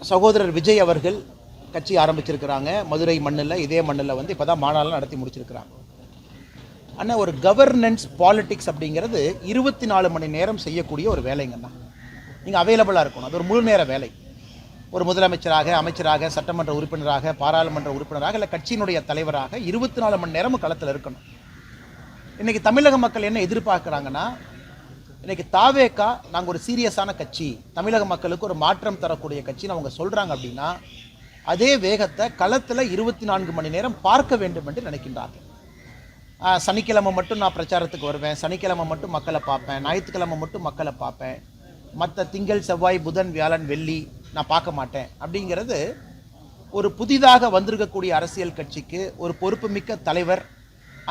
சகோதரர் விஜய் அவர்கள் கட்சி ஆரம்பிச்சிருக்கிறாங்க. மதுரை மண்ணில், இதே மண்ணில் வந்து இப்போ தான் மாநாடு நடத்தி முடிச்சிருக்கிறாங்க. ஆனால் ஒரு கவர்னன்ஸ் பாலிடிக்ஸ் அப்படிங்கிறது 24 மணி நேரம் செய்யக்கூடிய ஒரு வேலைங்கண்ணா. நீங்கள் அவைலபிளாக இருக்கணும். அது ஒரு முழு நேர வேலை. ஒரு முதலமைச்சராக, அமைச்சராக, சட்டமன்ற உறுப்பினராக, பாராளுமன்ற உறுப்பினராக, இல்லை கட்சியினுடைய தலைவராக 24 மணி நேரமும் களத்தில் இருக்கணும். இன்றைக்கி தமிழக மக்கள் என்ன எதிர்பார்க்குறாங்கன்னா, இன்றைக்கி தாவேகா நாங்கள் ஒரு சீரியஸான கட்சி, தமிழக மக்களுக்கு ஒரு மாற்றம் தரக்கூடிய கட்சின்னு அவங்க சொல்கிறாங்க அப்படின்னா, அதே வேகத்தை களத்தில் 24 மணி நேரம் பார்க்க வேண்டும் என்று நினைக்கின்றார்கள். சனிக்கிழமை மட்டும் நான் பிரச்சாரத்துக்கு வருவேன், சனிக்கிழமை மட்டும் மக்களை பார்ப்பேன், ஞாயிற்றுக்கிழமை மட்டும் மக்களை பார்ப்பேன், மற்ற திங்கள், செவ்வாய், புதன், வியாழன், வெள்ளி நான் பார்க்க மாட்டேன் அப்படிங்கிறது ஒரு புதிதாக வந்திருக்கக்கூடிய அரசியல் கட்சிக்கு ஒரு பொறுப்புமிக்க தலைவர்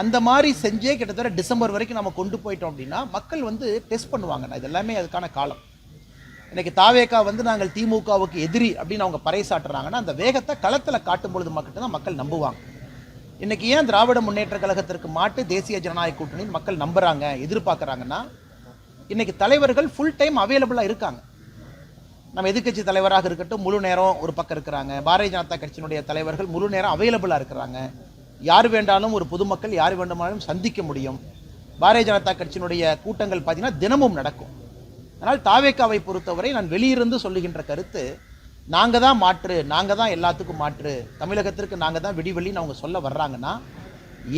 அந்த மாதிரி செஞ்சே கிட்டத்தட்ட டிசம்பர் வரைக்கும் நம்ம கொண்டு போயிட்டோம் அப்படின்னா மக்கள் வந்து டெஸ்ட் பண்ணுவாங்க. இது எல்லாமே அதுக்கான காலம். இன்னைக்கு தாவேகா வந்து நாங்கள் திமுகவுக்கு எதிரி அப்படின்னு அவங்க பறைசாட்டுறாங்கன்னா அந்த வேகத்தை களத்தில் காட்டும் பொழுது மட்டும் தான் மக்கள் நம்புவாங்க. இன்னைக்கு ஏன் திராவிட முன்னேற்ற கழகத்திற்கு மாட்டு தேசிய ஜனநாயக கூட்டணி மக்கள் நம்புறாங்க, எதிர்பார்க்குறாங்கன்னா, இன்னைக்கு தலைவர்கள் ஃபுல் டைம் அவைலபிளாக இருக்காங்க. நம்ம எதிர்கட்சி தலைவராக இருக்கட்டும் முழு நேரம் ஒரு பக்கம் இருக்கிறாங்க. பாரதிய ஜனதா கட்சியினுடைய தலைவர்கள் முழு நேரம் அவைலபிளாக இருக்கிறாங்க. யார் வேண்டாலும் ஒரு பொதுமக்கள் யார் வேண்டுமானாலும் சந்திக்க முடியும். பாரதிய ஜனதா கட்சியினுடைய கூட்டங்கள் பார்த்தீங்கன்னா தினமும் நடக்கும். அதனால் தாவேகாவை பொறுத்தவரை நான் வெளியிருந்து சொல்லுகின்ற கருத்து, நாங்கள் தான் மாற்று, நாங்கள் தான் எல்லாத்துக்கும் மாற்று, தமிழகத்திற்கு நாங்கள் தான் விடிவெளின்னு அவங்க சொல்ல வர்றாங்கன்னா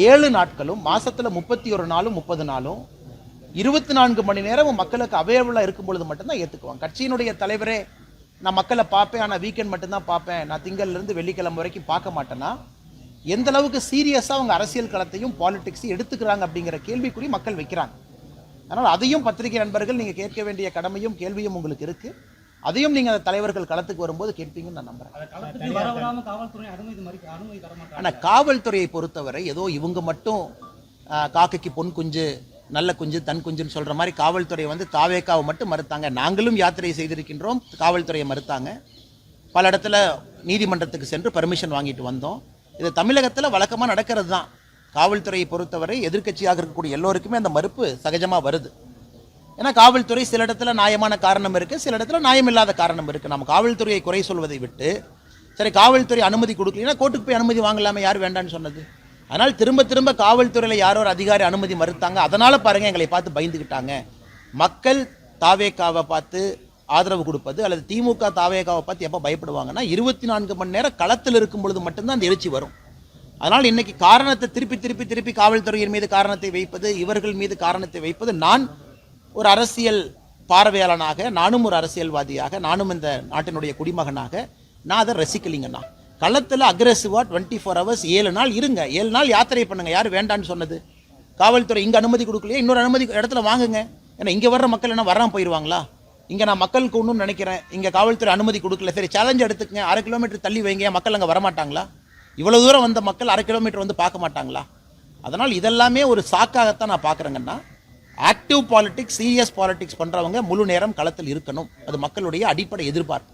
7 நாட்களும் மாதத்தில் 31 நாளும் 30 நாளும் 24 மணி நேரமும் மக்களுக்கு அவைலபிளாக இருக்கும் பொழுது மட்டும்தான் ஏற்றுக்குவாங்க. கட்சியினுடைய தலைவரே நான் மக்களை பார்ப்பேன், ஆனால் வீக்கெண்ட் மட்டும்தான் பார்ப்பேன், நான் திங்கள்லேருந்து வெள்ளிக்கிழமை வரைக்கும் பார்க்க மாட்டேன்னா எந்த அளவுக்கு சீரியஸாக அவங்க அரசியல் களத்தையும் பாலிடிக்ஸையும் எடுத்துக்கிறாங்க அப்படிங்கிற கேள்விக்குறி மக்கள் வைக்கிறாங்க. அதனால் அதையும் பத்திரிகை நண்பர்கள் நீங்கள் கேட்க வேண்டிய கடமையும் கேள்வியும் உங்களுக்கு இருக்குது. அதையும் நீங்கள் தலைவர்கள் களத்துக்கு வரும்போது கேட்பீங்கன்னு நான் நம்புறேன். ஆனால் காவல்துறையை பொறுத்தவரை ஏதோ இவங்க மட்டும் காக்கைக்கு பொன் குஞ்சு, நல்ல குஞ்சு, தன் குஞ்சுன்னு சொல்கிற மாதிரி காவல்துறை வந்து தாவேகாவை மட்டும் மறுத்தாங்க. நாங்களும் யாத்திரை செய்திருக்கின்றோம், காவல்துறையை மறுத்தாங்க. பல இடத்துல நீதிமன்றத்துக்கு சென்று பர்மிஷன் வாங்கிட்டு வந்தோம். இது தமிழகத்தில் வழக்கமாக நடக்கிறது தான். காவல்துறையை பொறுத்தவரை எதிர்க்கட்சியாக இருக்கக்கூடிய எல்லோருக்குமே அந்த மறுப்பு சகஜமாக வருது. ஏன்னா காவல்துறை சில இடத்துல நியாயமான காரணம் இருக்குது, சில இடத்துல நியாயமில்லாத காரணம் இருக்குது. நம்ம காவல்துறையை குறை சொல்வதை விட்டு, சரி காவல்துறை அனுமதி கொடுக்கலன்னா கோர்ட்டுக்கு போய் அனுமதி வாங்கலாமே, யார் வேண்டான்னு சொன்னது? அதனால் திரும்ப திரும்ப காவல்துறையில் யாரோ ஒரு அதிகாரி அனுமதி மறுத்தாங்க, அதனால் பாருங்கள் எங்களை பார்த்து பயந்துக்கிட்டாங்க. மக்கள் தாவேகாவை பார்த்து ஆதரவு கொடுப்பது அல்லது திமுக தாவேகாவை பார்த்து எப்போ பயப்படுவாங்கன்னா 24 மணி நேரம் களத்தில் இருக்கும் பொழுது மட்டும்தான் அந்த எழுச்சி வரும். அதனால் இன்னைக்கு காரணத்தை திருப்பி திருப்பி திருப்பி காவல்துறையின் மீது காரணத்தை வைப்பது, இவர்கள் மீது காரணத்தை வைப்பது, நான் ஒரு அரசியல் பார்வையாளனாக, நானும் ஒரு அரசியல்வாதியாக, நானும் இந்த நாட்டினுடைய குடிமகனாக நான் அதை ரசிக்கலிங்கண்ணா. களத்தில் அக்ரெசிவாக 24 hours 7 நாள் இருங்க, 7 நாள் யாத்திரை பண்ணுங்க. யார் வேண்டான்னு சொன்னது? காவல்துறை இங்கே அனுமதி கொடுக்கலையே, இன்னொரு அனுமதி இடத்துல வாங்குங்க. ஏன்னா இங்கே வர்ற மக்கள் என்ன வராமல் போயிடுவாங்களா? இங்கே நான் மக்களுக்கு ஒன்றும் நினைக்கிறேன், இங்கே காவல்துறை அனுமதி கொடுக்கல, சரி சேலஞ்ச் எடுத்துக்கங்க, 1/2 கிலோமீட்டர் தள்ளி வைங்க, மக்கள் அங்கே வரமாட்டாங்களா? இவ்வளோ தூரம் வந்த மக்கள் 1/2 கிலோமீட்டர் வந்து பார்க்க மாட்டாங்களா? அதனால் இதெல்லாமே ஒரு சாக்காகத்தான் நான் பார்க்குறேங்கன்னா, ஆக்டிவ் பாலிடிக்ஸ், சீரியஸ் பாலிடிக்ஸ் பண்ணுறவங்க முழு நேரம் களத்தில் இருக்கணும். அது மக்களுடைய அடிப்படை எதிர்பார்ப்பு.